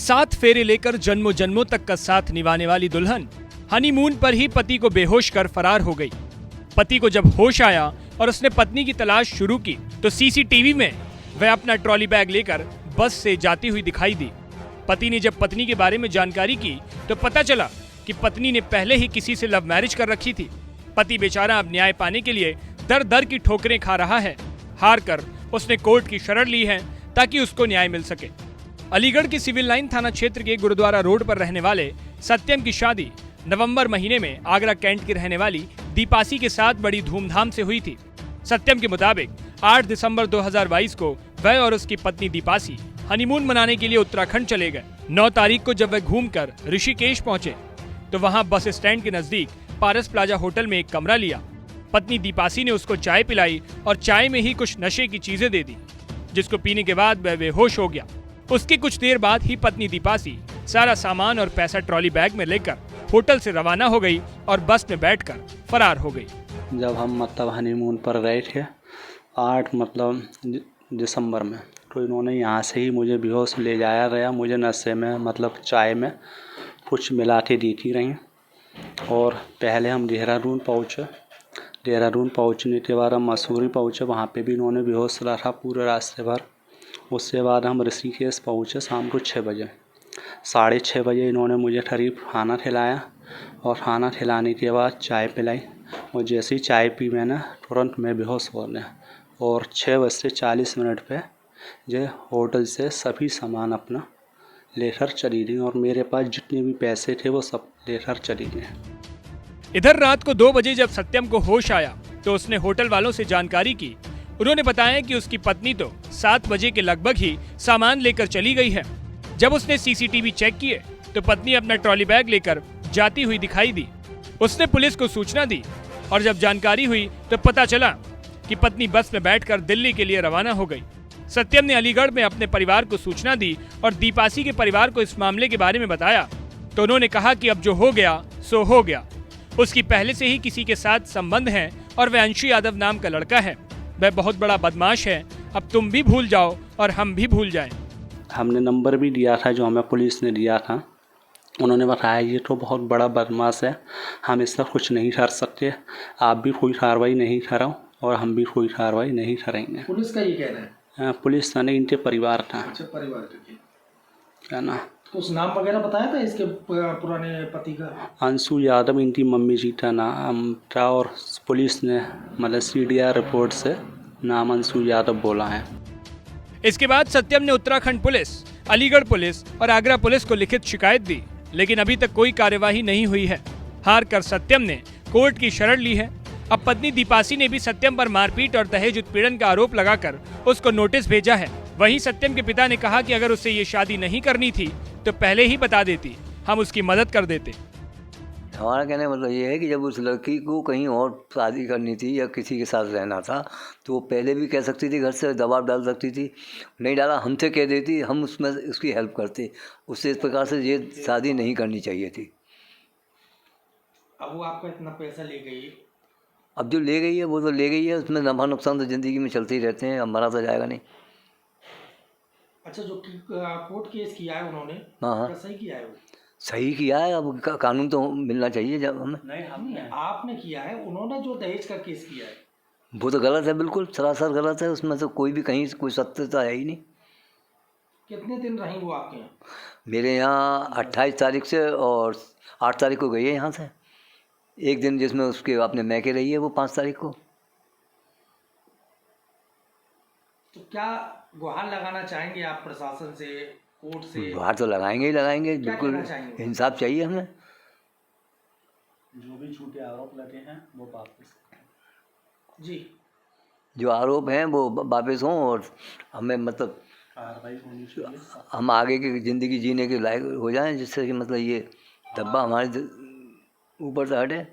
सात फेरे लेकर जन्मों जन्मों तक का साथ निभाने वाली दुल्हन हनीमून पर ही पति को बेहोश कर फरार हो गई। पति को जब होश आया और उसने पत्नी की तलाश शुरू की तो सीसीटीवी में वह अपना ट्रॉली बैग लेकर बस से जाती हुई दिखाई दी। पति ने जब पत्नी के बारे में जानकारी की तो पता चला कि पत्नी ने पहले ही किसी से लव मैरिज कर रखी थी। पति बेचारा अब न्याय पाने के लिए दर दर की ठोकरें खा रहा है। हार कर उसने कोर्ट की शरण ली है ताकि उसको न्याय मिल सके। अलीगढ़ के सिविल लाइन थाना क्षेत्र के गुरुद्वारा रोड पर रहने वाले सत्यम की शादी नवंबर महीने में आगरा कैंट की रहने वाली दीपासी के साथ बड़ी धूमधाम से हुई थी। सत्यम के मुताबिक 8 दिसंबर 2022 को वह और उसकी पत्नी दीपासी हनीमून मनाने के लिए उत्तराखंड चले गए। 9 तारीख को जब वह घूमकर ऋषिकेश पहुंचे तो वहां बस स्टैंड के नजदीक पारस प्लाजा होटल में एक कमरा लिया। पत्नी दीपासी ने उसको चाय पिलाई और चाय में ही कुछ नशे की चीजें दे दी, जिसको पीने के बाद वह बेहोश हो गया। उसकी कुछ देर बाद ही पत्नी दीपासी सारा सामान और पैसा ट्रॉली बैग में लेकर होटल से रवाना हो गई और बस में बैठकर फरार हो गई। जब हम हनीमून पर गए थे 8 दिसंबर में, तो इन्होंने यहाँ से ही मुझे बेहोश ले जाया गया। मुझे नशे में चाय में कुछ मिला के दी थी रही। और पहले हम देहरादून पहुँचे। देहरादून पहुँचने के बाद हम मसूरी पहुँचे। वहाँ पे भी इन्होंने बेहोश रखा पूरे रास्ते भर। उसके बाद हम ऋषिकेश पहुँचे शाम को 6 बजे। 6:30 बजे इन्होंने मुझे करीब खाना खिलाया और खाना खिलाने के बाद चाय पिलाई। और जैसे ही चाय पी मैंने तुरंत मैं बेहोश हो गया। और 6:40 पे जो होटल से सभी सामान अपना लेकर चली गई और मेरे पास जितने भी पैसे थे वो सब लेकर चली गई। इधर रात को 2 बजे जब सत्यम को होश आया तो उसने होटल वालों से जानकारी की। उन्होंने बताया कि उसकी पत्नी तो 7 बजे के लगभग ही सामान लेकर चली गई है। जब उसने सीसीटीवी चेक किए तो पत्नी अपना ट्रॉली बैग लेकर जाती हुई दिखाई दी। उसने पुलिस को सूचना दी और जब जानकारी हुई तो पता चला कि पत्नी बस में बैठकर दिल्ली के लिए रवाना हो गई। सत्यम ने अलीगढ़ में अपने परिवार को सूचना दी और दीपासी के परिवार को इस मामले के बारे में बताया तो उन्होंने कहा कि अब जो हो गया सो हो गया। उसकी पहले से ही किसी के साथ संबंध है और वह अंशु यादव नाम का लड़का है। वह बहुत बड़ा बदमाश है। अब तुम भी भूल जाओ और हम भी भूल जाएं। हमने नंबर भी दिया था जो हमें पुलिस ने दिया था। उन्होंने बताया ये तो बहुत बड़ा बदमाश है, हम इसका कुछ नहीं कर सकते। आप भी कोई कार्रवाई नहीं करो और हम भी कोई कार्रवाई नहीं करेंगे। पुलिस का ये कहना है? पुलिस था नहीं, इनके परिवार था। अच्छा, परिवार का है ना। तो उस नाम वगैरह बताया था इसके पुराने पति का? अंशु यादव इनकी मम्मी जी का नाम था और पुलिस ने CDR रिपोर्ट से नाम अंशु यादव बोला है। इसके बाद सत्यम ने उत्तराखंड पुलिस, अलीगढ़ पुलिस और आगरा पुलिस को लिखित शिकायत दी, लेकिन अभी तक कोई कार्यवाही नहीं हुई है। हार कर सत्यम ने कोर्ट की शरण ली है। अब पत्नी दीपासी ने भी सत्यम पर मारपीट और दहेज उत्पीड़न का आरोप लगाकर उसको नोटिस भेजा है। वहीं सत्यम के पिता ने कहा कि अगर उसे ये शादी नहीं करनी थी तो पहले ही बता देती, हम उसकी मदद कर देते। हमारा कहने का मतलब ये है कि जब उस लड़की को कहीं और शादी करनी थी या किसी के साथ रहना था तो वो पहले भी कह सकती थी, घर से दबाव डाल सकती थी। नहीं डाला, हमसे कह देती, हम उसमें उसकी हेल्प करते। उससे इस प्रकार से ये शादी नहीं करनी चाहिए थी। अब वो आपका इतना पैसा ले गई, अब जो ले गई है वो तो ले गई है, उसमें नफा नुकसान तो ज़िंदगी में चलते ही रहते हैं, अब मरा तो जाएगा नहीं। अच्छा, जो कोर्ट केस किया है उन्होंने, हाँ, सही किया है? वो सही किया है। अब कानून तो मिलना चाहिए जब हमें। नहीं, आपने किया है। उन्होंने जो दहेज का केस किया है वो तो गलत है, बिल्कुल सरासर गलत है। उसमें तो कोई भी कहीं कोई सत्यता है ही नहीं। कितने दिन रही वो आपके यहाँ? मेरे यहाँ 28 तारीख से और 8 तारीख को गई है यहाँ से। एक दिन जिसमें उसके अपने मैके रही है वो 5 तारीख को। तो क्या गुहार लगाना चाहेंगे आप प्रशासन से, कोर्ट से? गुहार तो लगाएंगे ही लगाएंगे, बिल्कुल इंसाफ चाहिए हमें। जो भी झूठे आरोप लगे हैं वो वापस जी, जो आरोप हैं वो वापस हों और हमें कार्रवाई होनी चाहिए। हम आगे की ज़िंदगी जीने के लायक हो जाएं, जिससे कि ये धब्बा हमारे ऊपर से हटे।